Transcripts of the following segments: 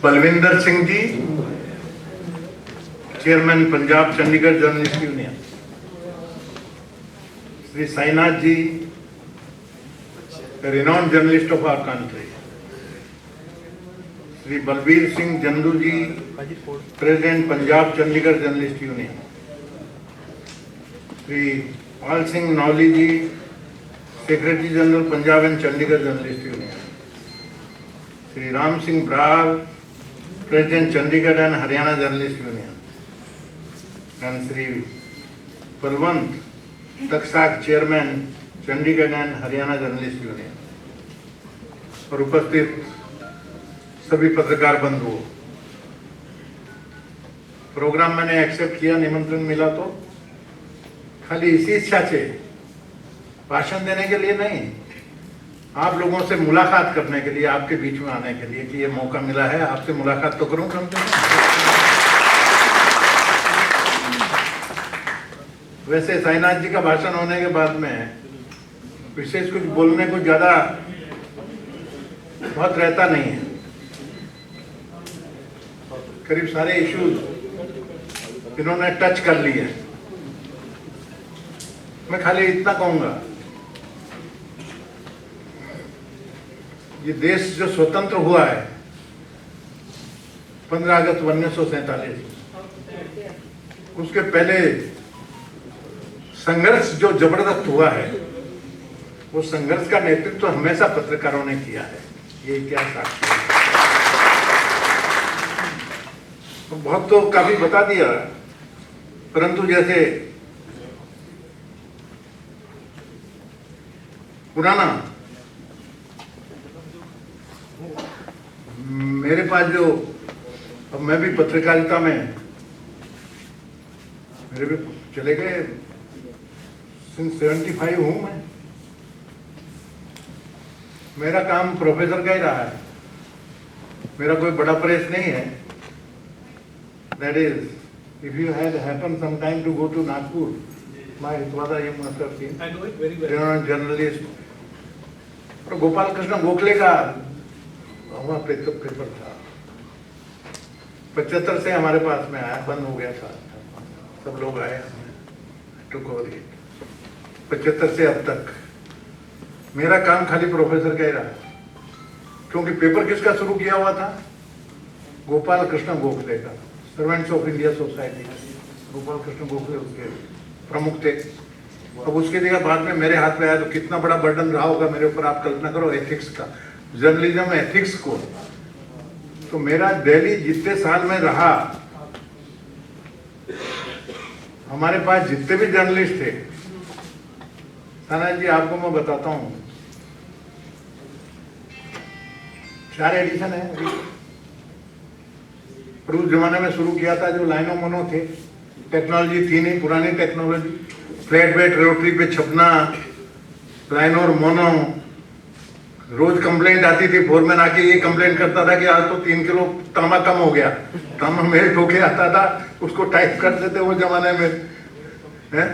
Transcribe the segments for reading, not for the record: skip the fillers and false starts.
Balwinder Singh ji, chairman Punjab Chandigarh journalist union. Shri Sainath ji, renowned journalist of our country. Shri Balbir Singh Jandu ji, president Punjab Chandigarh journalist union. Shri Pal Singh Nauli ji, secretary general Punjab and Chandigarh journalist union. Shri Ram Singh Brar, president Chandigarh and Haryana journalist union. And Shri Balwant Taksak, chairman Chandigarh and Haryana journalist union. और उपस्थित सभी पत्रकार बंधुओं, programme मैंने accept किया, निमंत्रण मिला तो खाली इसी इच्छा से, भाषण देने के लिए नहीं, आप लोगों से मुलाकात करने के लिए, आपके बीच में आने के लिए कि ये मौका मिला है, आपसे मुलाकात तो करूं कम से कम। वैसे साईनाथ जी का भाषण होने के बाद में विशेष कुछ बोलने को ज्यादा बहुत रहता नहीं है। करीब सारे इश्यूज इन्होंने टच कर लिए। मैं खाली इतना कहूंगा, ये देश जो स्वतंत्र हुआ है 15 अगस्त 1947, उसके पहले संघर्ष जो जबरदस्त हुआ है, वो संघर्ष का नेतृत्व तो हमेशा पत्रकारों ने किया है। ये इतिहास साक्षी है। तो बहुत तो काफी बता दिया, परंतु जैसे पुराना मेरे पास जो, अब मैं भी पत्रकारिता में, मेरे भी चले गए 75 हूं मैं। मेरा काम प्रोफेसर का ही रहा है, मेरा कोई बड़ा प्रेस नहीं है। That is, if you had happen some time to go to Nagpur, my Hitavada you must have seen, I know it very well, journalist. और गोपाल कृष्ण गोखले का वहाँ पेपर था, 75 से हमारे पास में आया, बंद हो गया था, सब लोग आए, टुक ओवर इट। 75 से अब तक मेरा काम खाली प्रोफेसर का ही रहा, क्योंकि पेपर किसका शुरू किया हुआ था? गोपाल कृष्ण गोखले का, servants of India society. Gopal Krishna Gokhale उसके प्रमुख थे। अब उसके जगह बाद में मेरे हाथ में आया तो कितना बड़ा बर्डन रहा होगा मेरे ऊपर, आप कल्पना करो, एथिक्स का, जर्नलिज्म एथिक्स को। तो मेरा दिल्ली जितने साल में रहा, हमारे पास जितने भी जर्नलिस्ट थे, साईनाथ जी आपको मैं बताता हूं, 4 एडिशन है अभी। और उस जमाने में शुरू किया था जो लाइनो मोनो थे, टेक्नोलॉजी थी नहीं, पुरानी टेक्नोलॉजी, फ्लैट वेट रोटरी पे छपना, लाइनो और मोनो। रोज कंप्लेंट आती थी, फोरमैन आके ये कंप्लेंट करता था कि आज तो 3 किलो तांबा कम हो गया, तांबा मेल्ट होके आता था, उसको टाइप करते थे वो जमाने में, है?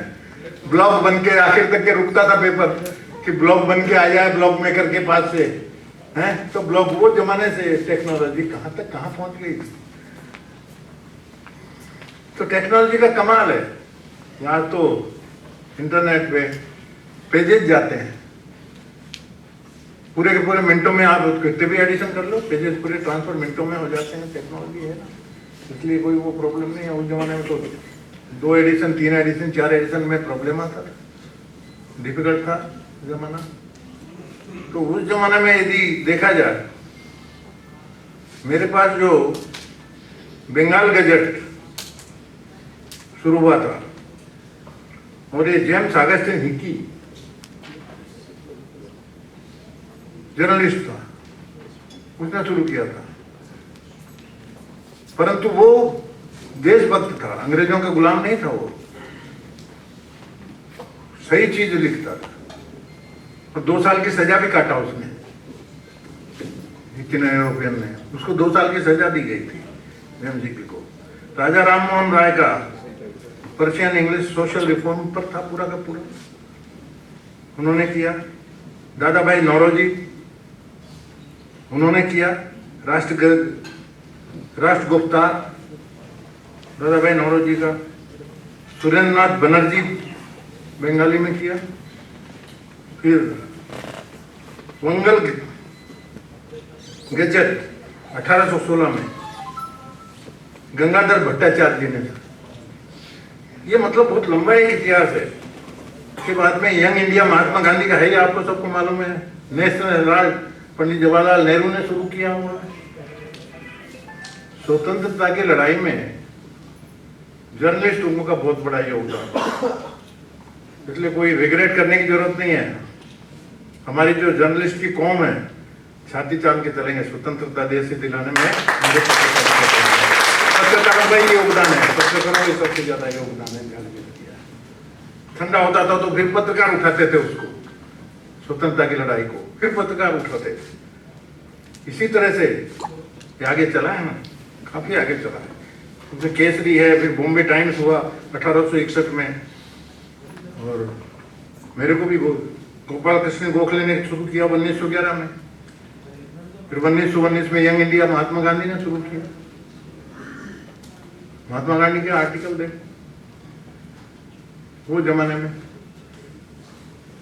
ब्लॉग बन के आखिर तक के रुकता था पेपर कि ब्लॉग बन के आ जाए ब्लॉग मेकर के पास से, हैं? तो ब्लॉग, वो जमाने से टेक्नोलॉजी कहां तक कहां पहुंच गई। तो टेक्नोलॉजी का कमाल है। यहाँ तो इंटरनेट पे पेजेस जाते हैं, पूरे के पूरे मिनटों में, आप कितने भी एडिशन कर लो, पेजेस पूरे ट्रांसफर मिनटों में हो जाते हैं। टेक्नोलॉजी है ना, इसलिए कोई वो प्रॉब्लम नहीं है। उस जमाने में तो 2 एडिशन, 3 एडिशन, 4 एडिशन में प्रॉब्लम आता था, डिफिकल्ट था जमाना। तो उस जमाने में यदि देखा जाए, मेरे पास जो बंगाल गजट शुरू हुआ था, और ये जेम्स अगस्टिन हिकी जर्नलिस्ट था, उसने शुरू किया था। परंतु वो देशभक्त था, अंग्रेजों का गुलाम नहीं था, वो सही चीज लिखता था। और 2 साल की सजा भी काटा उसने, इतने यूरोपियन ने, उसको 2 साल की सजा दी गई थी जेम्स हिकी को। राजा राम मोहन राय का पर्शियन इंग्लिश सोशल रिफॉर्म पर था पूरा का पूरा, उन्होंने किया। दादा भाई नौरोजी, उन्होंने किया राष्ट्र गुप्ता दादा भाई नौरोजी का, सुरेंद्रनाथ बनर्जी बंगाली में किया, फिर वंगल गजट 1816 में गंगाधर भट्टाचार्य जी ने था। ये मतलब बहुत लंबा एक इतिहास है। उसके बाद में यंग इंडिया महात्मा गांधी का है, ये आपको सबको मालूम है। नेशनल हेराल्ड पंडित जवाहरलाल नेहरू ने शुरू किया हुआ है। स्वतंत्रता की लड़ाई में जर्नलिस्टों का बहुत बड़ा योगदान, इसलिए कोई रिग्रेट करने की जरूरत नहीं है। हमारी जो जर्नलिस्ट की कौम है, छाती तान के चलेंगे स्वतंत्रता देश से दिलाने में। पत्रकारों का ही योगदान है, पत्रकारों का सबसे ज्यादा योगदान है। ठंडा होता था तो फिर पत्रकार उठाते थे उसको, स्वतंत्रता की लड़ाई को, फिर पत्रकार उठाते थे। इसी तरह से ये आगे चला है ना, काफी आगे चला है। उसमें केसरी है, फिर बॉम्बे टाइम्स हुआ 1861 में, और मेरे को भी गोपाल कृष्ण गोखले ने शुरू किया 1911 में, फिर 1919 में यंग इंडिया महात्मा गांधी ने शुरू किया। महात्मा गांधी के आर्टिकल देख वो जमाने में।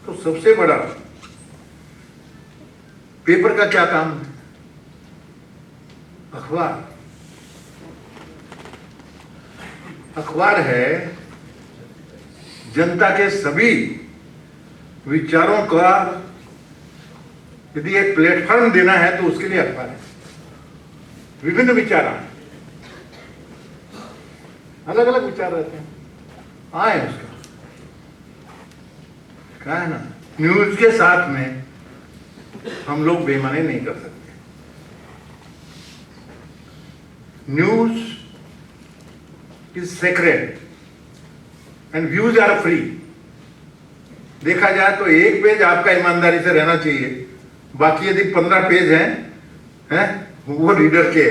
तो सबसे बड़ा पेपर का क्या काम है? अखबार। अखबार है जनता के सभी विचारों का यदि एक प्लेटफॉर्म देना है तो उसके लिए अखबार है। विभिन्न विचार आए, अलग अलग विचार रहते हैं, आए उसका क्या है ना। न्यूज के साथ में हम लोग बेईमानी नहीं कर सकते। News is sacred and views are free. देखा जाए तो एक पेज आपका ईमानदारी से रहना चाहिए, बाकी यदि 15 पेज हैं वो रीडर के,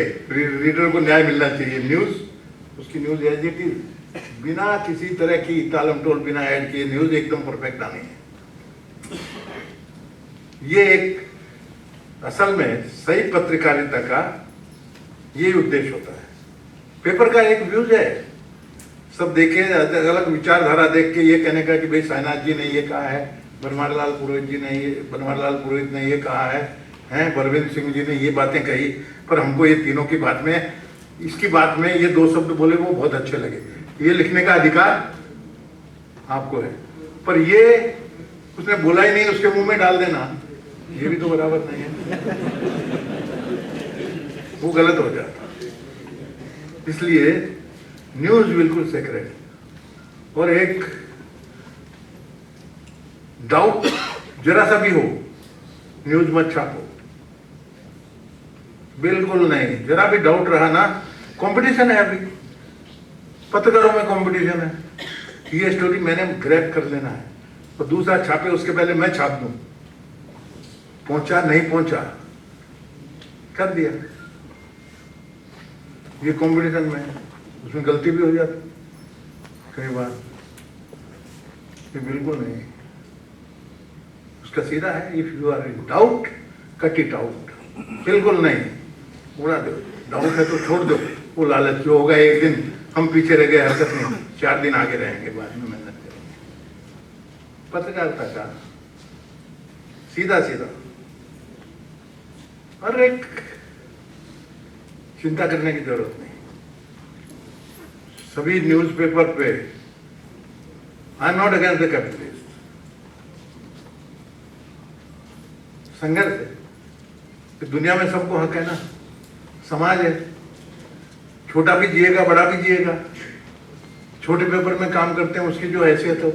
रीडर को न्याय मिलना चाहिए। न्यूज उसकी न्यूज एज इट इज, बिना किसी तरह की तालम टोल, बिना ऐड किए न्यूज एकदम परफेक्ट आनी है। ये एक असल में सही पत्रकारिता का ये उद्देश्य होता है। पेपर का एक व्यूज है, सब देखे, अलग अलग विचारधारा देख के ये कहने का कि भाई साईनाथ जी ने ये कहा है, बनवारीलाल पुरोहित ने ये कहा है, बलविंदर सिंह जी ने ये बातें कही, पर हमको ये तीनों की बात में, इसकी बात में ये 2 शब्द बोले वो बहुत अच्छे लगे। ये लिखने का अधिकार आपको है, पर ये उसने बोला ही नहीं, उसके मुंह में डाल देना, ये भी तो बराबर नहीं है, वो गलत हो जाता। इसलिए न्यूज बिल्कुल सेक्रेट। और एक डाउट जरा सा भी हो, न्यूज मत छापो, बिल्कुल नहीं। जरा भी डाउट रहा ना, कंपटीशन है, अभी पत्रकारों में कंपटीशन है। ये स्टोरी मैंने ग्रैब कर लेना है, और दूसरा छापे उसके पहले मैं छाप दूं, पहुंचा नहीं पहुंचा, कर दिया। ये कंपटीशन में, उसमें गलती भी हो जाती कई बार, ये बिल्कुल नहीं। उसका सीधा है, if you are in doubt cut it out, बिल्कुल नहीं, उड़ा दो। डाउट है तो छोड़ दो, वो लालच जो होगा एक दिन हम पीछे रह गए, हरकत नहीं, 4 दिन आगे रहेंगे, बाद में मेहनत करेंगे। पत्रकारिता का सीधा सीधा, और एक चिंता करने की जरूरत नहीं। सभी न्यूज़पेपर पे, I am not against the capitalist, संघर्ष है कि दुनिया में सबको हक है ना, समाज है, छोटा भी जिएगा बड़ा भी जिएगा। छोटे पेपर में काम करते हैं, उसकी जो हैसियत हो,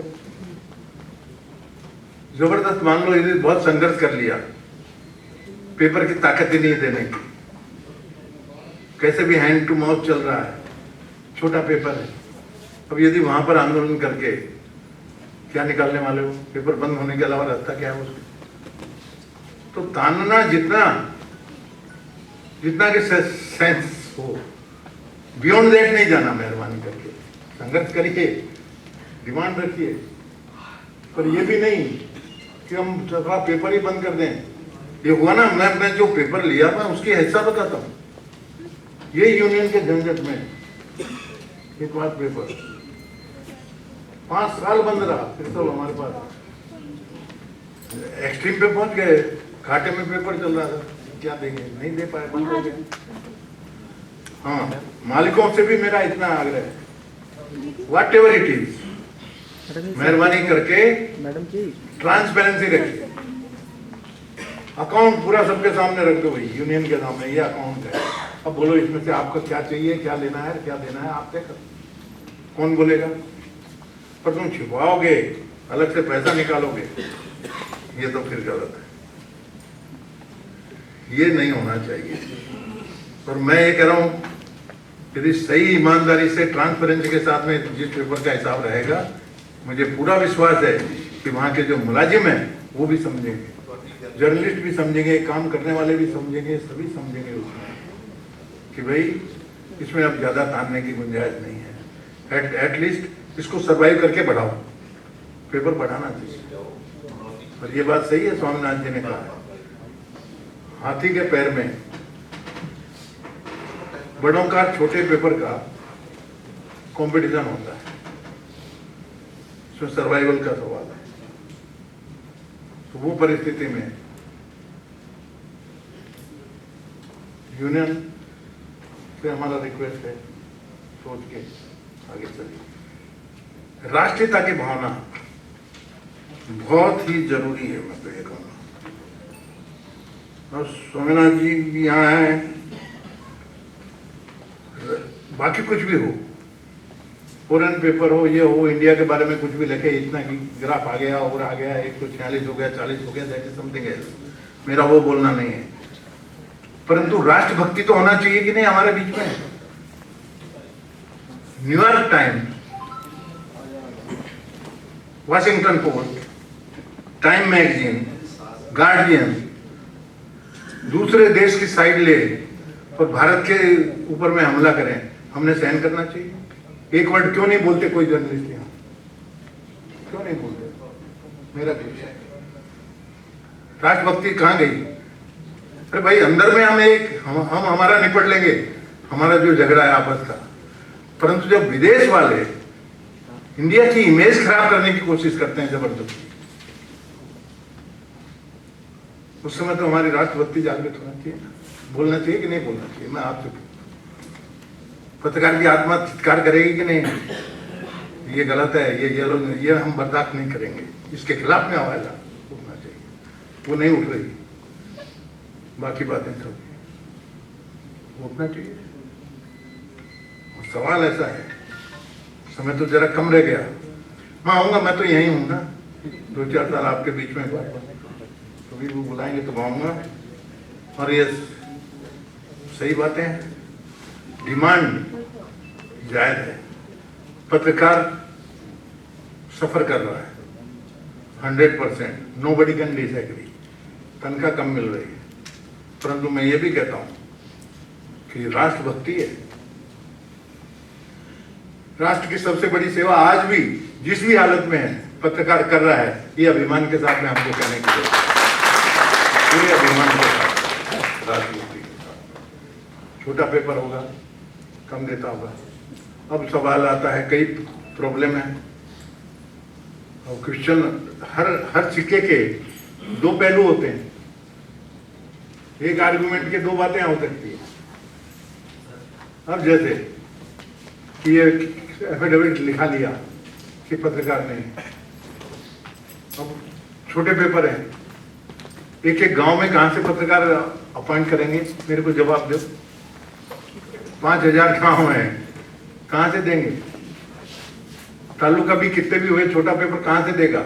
जबरदस्त मान लो, यदि बहुत संघर्ष कर लिया, पेपर की ताकत ही नहीं देने की, कैसे भी हैंड टू माउथ चल रहा है, छोटा पेपर है। अब यदि वहां पर आंदोलन करके क्या निकालने वाले हो, पेपर बंद होने के अलावा रास्ता क्या है उसका? तो तानना जितना जितना कि सेंस हो, बियॉन्ड दैट नहीं जाना, मेहरबानी करके संघर्ष करिए, डिमांड रखिए, पर ये भी नहीं कि हम सफा पेपर ही बंद कर दें। ये हुआ ना, मैं जो पेपर लिया मैं उसकी हिस्सा बताता हूँ, ये यूनियन के झंझट में एक बार पेपर 5 साल बंद रहा, फिर सब हमारे पास एक्सट्रीम पे पहुंच गए, घाटे में पेपर चल रहा था, क्या देंगे, नहीं दे पाए, बंद हो गए। हाँ, मालिकों से भी मेरा इतना आग्रह है, वॉट एवर इट इज, मेहरबानी करके मैडम जी ट्रांसपेरेंसी रखिए। अकाउंट पूरा सबके सामने रख दो भाई, यूनियन के सामने ये अकाउंट है, अब बोलो इसमें से आपको क्या चाहिए, क्या लेना है, क्या देना है, आप देखो कौन बोलेगा। पर तुम छिपाओगे, अलग से पैसा निकालोगे, ये तो फिर गलत है, ये नहीं होना चाहिए। और मैं ये कह रहा हूं, यदि सही ईमानदारी से ट्रांसपेरेंसी के साथ में जिस पेपर का हिसाब रहेगा, मुझे पूरा विश्वास है कि वहां के जो मुलाजिम हैं वो भी समझेंगे, जर्नलिस्ट भी समझेंगे, काम करने वाले भी समझेंगे, सभी समझेंगे उसमें कि भाई इसमें अब ज्यादा तानने की गुंजाइश नहीं है, एटलीस्ट इसको सर्वाइव करके बढ़ाओ, पेपर बढ़ाना चाहिए। और ये बात सही है, स्वामीनाथन जी ने कहा, हाथी के पैर में बड़ों का छोटे पेपर का कंपटीशन होता है, इसमें सर्वाइवल का सवाल है। तो वो परिस्थिति में यूनियन से हमारा रिक्वेस्ट है, सोच के आगे चलिए। राष्ट्रीयता की भावना बहुत ही जरूरी है, मैं तो ये कहूँगा। और स्वामीनाथ जी भी यहाँ हैं, बाकी कुछ भी हो, फॉरेन पेपर हो, ये हो, इंडिया के बारे में कुछ भी लिखे, इतना कि ग्राफ आ गया और आ गया, 146 हो गया, 40 हो गया, दैट इज समथिंग एल्स, मेरा वो बोलना नहीं है। परंतु राष्ट्रभक्ति तो होना चाहिए कि नहीं हमारे बीच में। New York times, Washington post, time magazine, guardian दूसरे देश की साइड ले और भारत के ऊपर में हमला करें, हमने सहन करना चाहिए? एक वर्ड क्यों नहीं बोलते कोई जर्नलिस्ट यहाँ, क्यों नहीं बोलते? मेरा देश है, राष्ट्रभक्ति कहाँ गई? अरे भाई अंदर में हम हमारा निपट लेंगे, हमारा जो झगड़ा है आपस का, परंतु जब विदेश वाले इंडिया की इमेज खराब करने की कोशिश करते हैं जबरदस्ती, उस समय तो हमारी राष्ट्रभक्ति जागृत होना चाहिए, बोलना चाहिए कि नहीं बोलना चाहिए? मैं आपसे, पत्रकार की आत्मा चित्कार करेगी कि नहीं, ये गलत है, ये हम बर्दाश्त नहीं करेंगे, इसके खिलाफ में आवाज उठना चाहिए, वो नहीं उठ रही, बाकी बातें सब उठना चाहिए। और सवाल ऐसा है, समय तो जरा कम रह गया, मैं आऊंगा, मैं तो यहीं हूँ ना, 2-4 साल आपके बीच में कभी वो बुलाएंगे तो आऊंगा। और ये सही बातें हैं, डिमांड जायज है, पत्रकार सफर कर रहा है 100%, नोबडी कैन डिसएग्री, तनख्वाह कम मिल रही है, परंतु मैं ये भी कहता हूं कि राष्ट्रभक्ति है, राष्ट्र की सबसे बड़ी सेवा आज भी जिस भी हालत में है पत्रकार कर रहा है, ये अभिमान के साथ में हमको कहने की जरूरत है, पूरे अभिमान के साथ, राष्ट्रभक्ति के साथ। छोटा पेपर होगा, कम देता होगा। अब सवाल आता है, कई प्रॉब्लम है, और क्वेश्चन हर सिक्के के 2 पहलू होते हैं, एक आर्गुमेंट के 2 बातें हो सकती है। अब जैसे कि ये एफिडेविट लिखा लिया कि पत्रकार नहीं, अब छोटे पेपर हैं, एक गांव में कहां से पत्रकार अपॉइंट करेंगे, मेरे को जवाब दो। 5000 गांव है, कहां से देंगे? तालुका भी कितने भी हुए, छोटा पेपर कहां से देगा?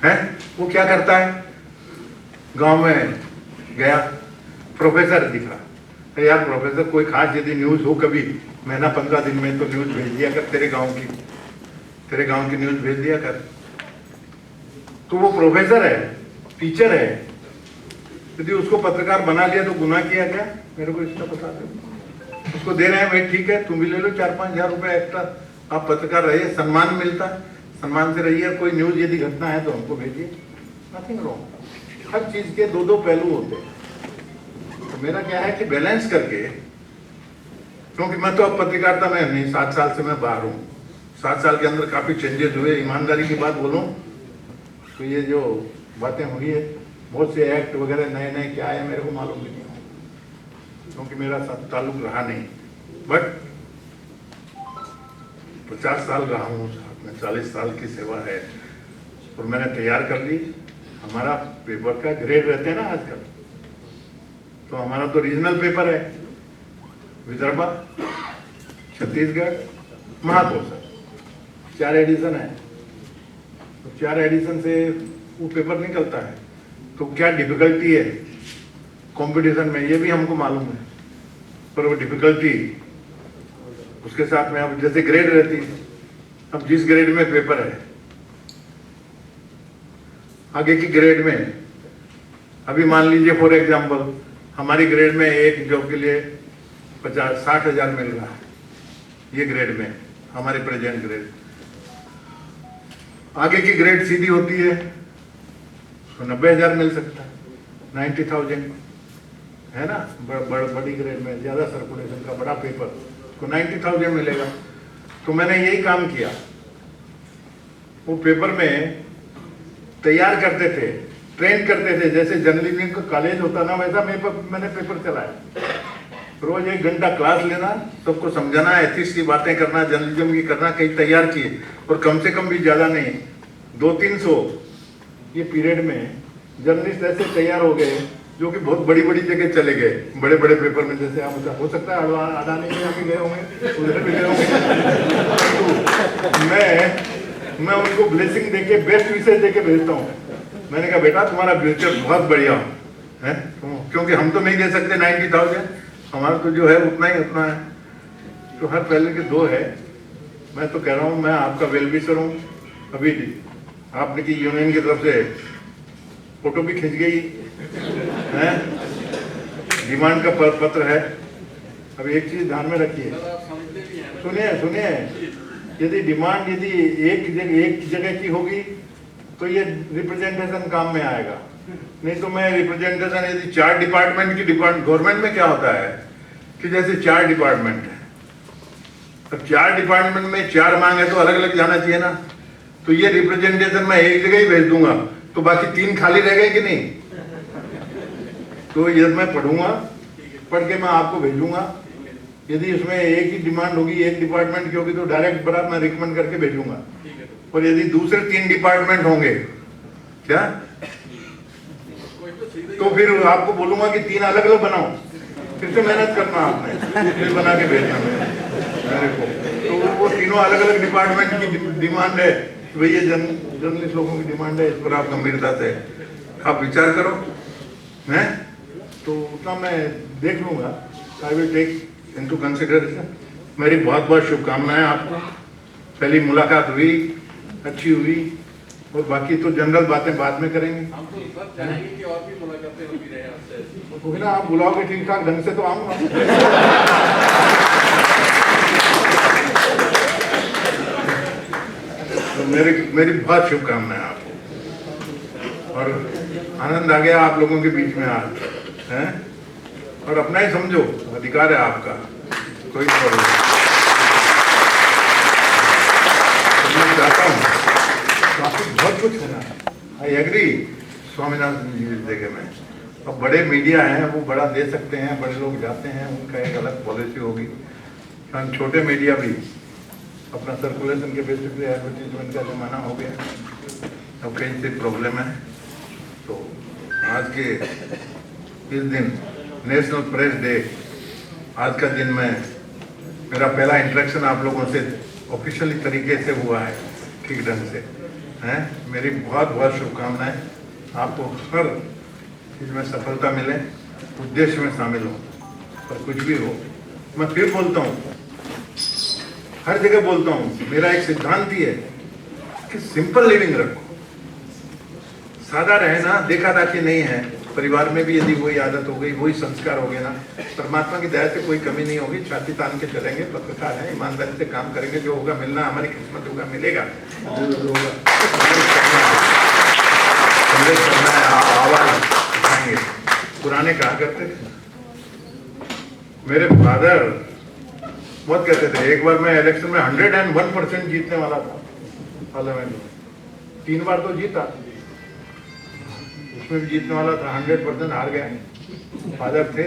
है वो क्या करता है, गांव में गया, प्रोफेसर दिखा, अरे यार प्रोफेसर कोई खास यदि न्यूज हो कभी महीना 15 दिन में तो न्यूज भेज दिया कर, तेरे गांव की न्यूज भेज दिया कर। तो वो प्रोफेसर है, टीचर है, यदि उसको पत्रकार बना लिया तो गुनाह किया क्या? मेरे को इसका बता दो। उसको दे रहे हैं, भाई ठीक है तुम भी ले लो 4-5 हजार रुपए एक्स्ट्रा, आप पत्रकार रहिए, सम्मान मिलता है, सम्मान से रहिए, कोई न्यूज यदि घटना है तो हमको भेजिए, नथिंग रॉन्ग। हर चीज के 2-2 पहलू होते हैं। तो मेरा क्या है कि बैलेंस करके क्योंकि मैं तो अब पत्रकारिता में नहीं, 7 साल से मैं बाहर हूँ। 7 साल के अंदर काफी चेंजेस हुए। ईमानदारी की बात बोलूं तो ये जो बातें हुई है, बहुत से एक्ट वगैरह नए नए क्या है मेरे को मालूम भी नहीं हो, क्योंकि मेरा साथ ताल्लुक रहा नहीं। बट 50 साल रहा हूँ साथ में, 40 साल की सेवा है और मैंने तैयार कर ली। हमारा पेपर का ग्रेड रहते हैं ना आजकल, तो हमारा तो रीजनल पेपर है, विदर्भा, छत्तीसगढ़, महाकोशल, 4 एडिशन है। तो 4 एडिशन से वो पेपर निकलता है। तो क्या डिफिकल्टी है कंपटीशन में, ये भी हमको मालूम है। पर वो डिफिकल्टी उसके साथ में अब जैसे ग्रेड रहती है, अब जिस ग्रेड में पेपर है, आगे की ग्रेड में, अभी मान लीजिए फॉर एग्जांपल हमारी ग्रेड में एक जॉब के लिए 50-60 हजार मिल रहा है, ये ग्रेड में हमारे प्रेजेंट ग्रेड। आगे की ग्रेड सीधी होती है तो 90 हजार मिल सकता है, 90,000 है ना। बड़ी ग्रेड में ज्यादा सर्कुलेशन का बड़ा पेपर तो 90,000 मिलेगा। तो मैंने यही काम किया, वो पेपर में तैयार करते थे, ट्रेन करते थे। जैसे जर्नलिज्म का कॉलेज होता ना, वैसा मैंने पेपर चलाया। रोज 1 घंटा क्लास लेना, सबको समझाना, एथिक्स की बातें करना, जर्नलिज्म की करना, कहीं तैयार किए। और कम से कम भी ज्यादा नहीं, 200-300 ये पीरियड में जर्नलिस्ट ऐसे तैयार हो गए जो कि बहुत बड़ी बड़ी जगह चले गए, बड़े बड़े पेपर में। जैसे आप हो सकता है अडानी में भी गए होंगे, उधर भी गए होंगे। तो मैं उनको ब्लेसिंग देके, बेस्ट विशेष देके भेजता हूँ। मैंने कहा बेटा तुम्हारा फ्यूचर बहुत बढ़िया है, क्योंकि हम तो नहीं दे सकते 90,000, हमारा तो जो है उतना ही उतना है। तो हर पहले के 2 है। मैं तो कह रहा हूँ मैं आपका वेल विशर हूँ। अभी आपने की यूनियन की तरफ से फोटो भी खिंच गई है, डिमांड का पत्र है। अब एक चीज ध्यान में रखिए, सुनिए, यदि डिमांड यदि एक जगह की होगी तो ये रिप्रेजेंटेशन काम में आएगा। नहीं तो मैं रिप्रेजेंटेशन यदि 4 डिपार्टमेंट की गवर्नमेंट में क्या होता है कि जैसे 4 डिपार्टमेंट है, अब 4 डिपार्टमेंट में 4 मांग है तो अलग अलग जाना चाहिए ना। तो ये रिप्रेजेंटेशन मैं एक जगह ही भेज दूंगा तो बाकी 3 खाली रह गए कि नहीं। तो ये मैं पढ़ूंगा, पढ़ के मैं आपको भेजूंगा। यदि उसमें एक ही डिमांड होगी, एक डिपार्टमेंट की होगी तो डायरेक्ट बराबर मैं रिकमेंड करके भेजूंगा। और यदि दूसरे 3 डिपार्टमेंट होंगे क्या, तो फिर आपको बोलूंगा कि 3 अलग अलग बनाओ, फिर से मेहनत करना आपने, फिर बना के भेजना मेरे को। तो वो तीनों अलग अलग डिपार्टमेंट की डिमांड है, वही ये जर्नलिस्ट लोगों की डिमांड है। इस पर आप गंभीरता से आप विचार करो, हैं तो उतना मैं देख लूंगा। I will take into consideration. मेरी बहुत बहुत शुभकामनाएं आपको। पहली मुलाकात हुई, अच्छी हुई, और बाकी तो जनरल बातें बाद में करेंगे। हम तो सब चाहेंगे कि और भी मुलाकातें होती रहे आपसे। तो ना आप बुलाओगे ठीक ठाक ढंग से तो आऊंगा। तो मेरी बहुत शुभकामनाएं आपको, और आनंद आ गया आप लोगों के बीच में आज, हैं। और अपना ही समझो, अधिकार है आपका, कोई प्रॉब्लम नहीं। मैं चाहता हूँ बहुत कुछ है ना, आई एग्री स्वामीनाथन जी जगह में। अब बड़े मीडिया हैं वो बड़ा दे सकते हैं, बड़े लोग जाते हैं, उनका एक अलग पॉलिसी होगी। हम छोटे मीडिया भी अपना सर्कुलेशन के बेसिस पे एडवर्टीजमेंट का जमाना हो गया, अब कहीं से प्रॉब्लम है। तो आज के इस दिन नेशनल प्रेस डे, आज का दिन में मेरा पहला इंटरेक्शन आप लोगों से ऑफिशियली तरीके से हुआ है, ठीक ढंग से हैं। मेरी बहुत बहुत शुभकामनाएं, आपको हर चीज में सफलता मिले, उद्देश्य में शामिल हो, और कुछ भी हो। मैं फिर बोलता हूँ, हर जगह बोलता हूँ, मेरा एक सिद्धांत ही है कि सिंपल लिविंग रखो, सादा रहना, देखा दाखी नहीं है। परिवार में भी यदि वही आदत हो गई, वही संस्कार हो गए ना, परमात्मा की दया से कोई कमी नहीं होगी। छाती तान के चलेंगे, पत्रकार है, ईमानदारी से काम करेंगे, जो होगा मिलना हमारी किस्मत होगा, मिलेगा, संदेश करना है, आवाज उठाएंगे। पुराने कहा करते थे, मेरे फादर बहुत कहते थे। एक बार मैं इलेक्शन में 101% जीतने वाला था पार्लियामेंट में, 3 बार तो जीता, उसमें भी जीतने वाला था, 100% हार गया। फादर थे,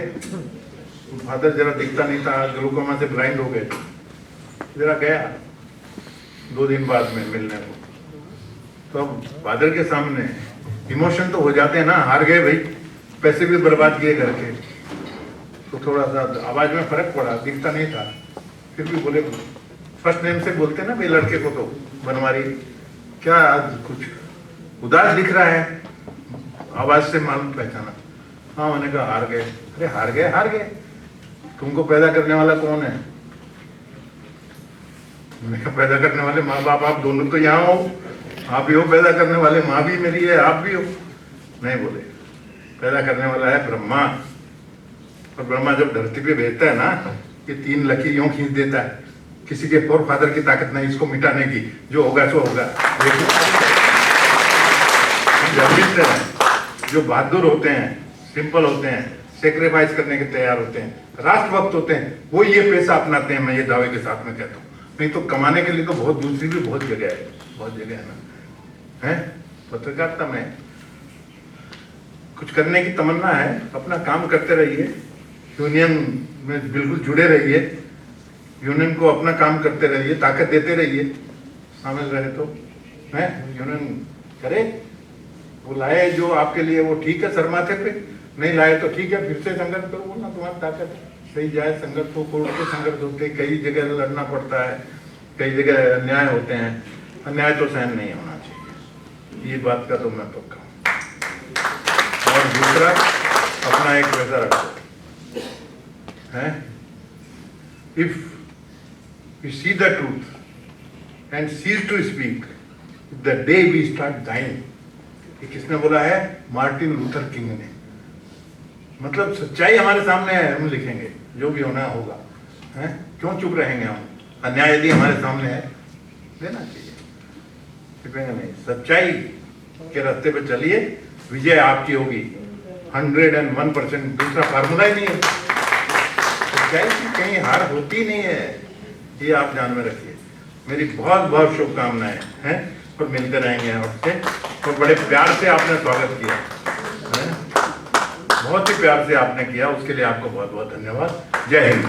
फादर जरा दिखता नहीं था, ग्लूकोमा से ब्लाइंड हो गए, जरा गया 2 दिन बाद में मिलने को। तो अब फादर के सामने इमोशन तो हो जाते हैं ना, हार गए भाई, पैसे भी बर्बाद किए घर के, तो थोड़ा सा आवाज में फर्क पड़ा, दिखता नहीं था, फिर भी बोले, फर्स्ट नेम से बोलते ना भाई लड़के को, तो बनवारी, क्या आज कुछ उदास दिख रहा है, आवाज से मालूम पहचाना। हाँ, मैंने कहा हार गए। अरे हार गए, हार गए, तुमको पैदा करने वाला कौन है? मैंने कहा पैदा करने वाले माँ बाप आप दोनों तो यहाँ हो, आप ही हो पैदा करने वाले, माँ भी मेरी है, आप भी हो। नहीं बोले, पैदा करने वाला है ब्रह्मा, और ब्रह्मा जब धरती पे भेजता है ना, ये 3 लकीर यूं खींच देता है, किसी के फोर फादर की ताकत नहीं इसको मिटाने की, जो होगा सो होगा। जो बहादुर होते हैं, सिंपल होते हैं, सेक्रीफाइस करने के तैयार होते हैं, राष्ट्रभक्त होते हैं, वो ये पेशा अपनाते हैं, मैं ये दावे के साथ में कहता हूँ। नहीं तो कमाने के लिए तो बहुत दूसरी भी बहुत जगह है, बहुत जगह है ना, है। पत्रकारिता में कुछ करने की तमन्ना है, अपना काम करते रहिए, यूनियन में बिल्कुल जुड़े रहिए, यूनियन को अपना काम करते रहिए, ताकत देते रहिए, शामिल रहे तो है, यूनियन करे, वो लाए जो आपके लिए वो ठीक है, सर माथे पे, नहीं लाए तो ठीक है, फिर से संघर्ष करो, बोलना तुम्हारी ताकत है, सही जाए संघर्ष हो, कोर्ट के संघर्ष होते हैं, कई जगह लड़ना पड़ता है, कई जगह अन्याय होते हैं, अन्याय तो सहन नहीं होना चाहिए, ये बात का तो मैं पक्का हूँ। और दूसरा, अपना एक वैसा रखो है, if you see the truth and cease to speak the day we start dying, ये किसने बोला है? मार्टिन लूथर किंग ने। मतलब सच्चाई हमारे सामने है, हम लिखेंगे, जो भी होना होगा, है, क्यों चुप रहेंगे हम? अन्याय यदि हमारे सामने है, लेना चाहिए, लिखेंगे नहीं, सच्चाई के रास्ते पे चलिए, विजय आपकी होगी 101%, दूसरा फार्मूला ही नहीं है, सच्चाई की कहीं हार होती नहीं है, ये आप ध्यान में रखिए। मेरी बहुत बहुत शुभकामनाएं हैं, और मिलते रहेंगे आपसे, और बड़े प्यार से आपने स्वागत किया है, बहुत ही प्यार से आपने किया, उसके लिए आपको बहुत बहुत धन्यवाद। जय हिंद।